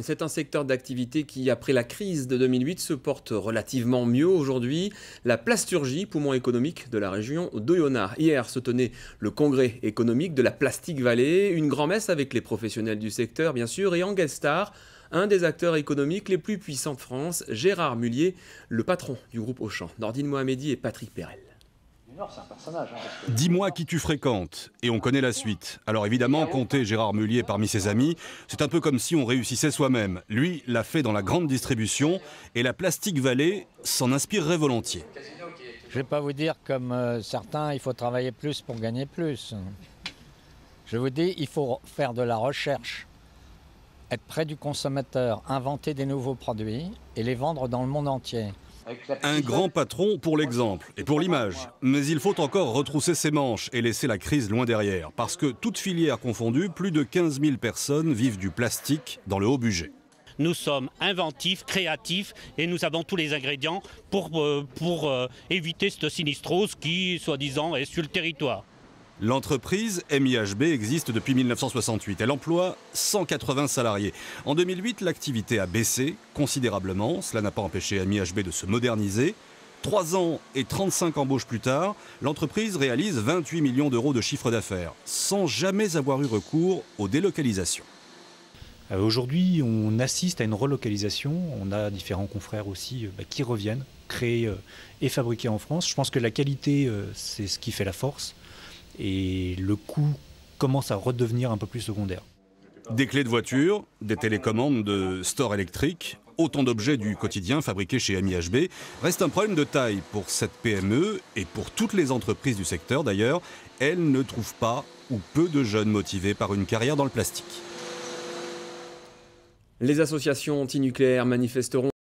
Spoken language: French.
C'est un secteur d'activité qui, après la crise de 2008, se porte relativement mieux aujourd'hui. La plasturgie, poumon économique de la région d'Oyonnax. Hier se tenait le congrès économique de la Plastic Valley, une grand-messe avec les professionnels du secteur, bien sûr, et en guest star, un des acteurs économiques les plus puissants de France, Gérard Mullier, le patron du groupe Auchan. Nordine Mohamedi et Patrick Perel. C'est un personnage. Dis-moi qui tu fréquentes, et on connaît la suite. Alors évidemment, compter Gérard Mullier parmi ses amis, c'est un peu comme si on réussissait soi-même. Lui l'a fait dans la grande distribution, et la Plastic Valley s'en inspirerait volontiers. Je ne vais pas vous dire comme certains, il faut travailler plus pour gagner plus. Je vous dis, il faut faire de la recherche, être près du consommateur, inventer des nouveaux produits et les vendre dans le monde entier. Un grand patron pour l'exemple et pour l'image. Mais il faut encore retrousser ses manches et laisser la crise loin derrière. Parce que, toute filière confondue, plus de 15 000 personnes vivent du plastique dans le haut budget. Nous sommes inventifs, créatifs et nous avons tous les ingrédients pour éviter cette sinistrose qui, soi-disant, est sur le territoire. L'entreprise MIHB existe depuis 1968. Elle emploie 180 salariés. En 2008, l'activité a baissé considérablement. Cela n'a pas empêché MIHB de se moderniser. 3 ans et 35 embauches plus tard, l'entreprise réalise 28 millions d'euros de chiffre d'affaires, sans jamais avoir eu recours aux délocalisations. Aujourd'hui, on assiste à une relocalisation. On a différents confrères aussi qui reviennent, créés et fabriqués en France. Je pense que la qualité, c'est ce qui fait la force. Et le coût commence à redevenir un peu plus secondaire. Des clés de voiture, des télécommandes de stores électriques, autant d'objets du quotidien fabriqués chez MIHB, reste un problème de taille pour cette PME et pour toutes les entreprises du secteur d'ailleurs. Elles ne trouvent pas ou peu de jeunes motivés par une carrière dans le plastique. Les associations antinucléaires manifesteront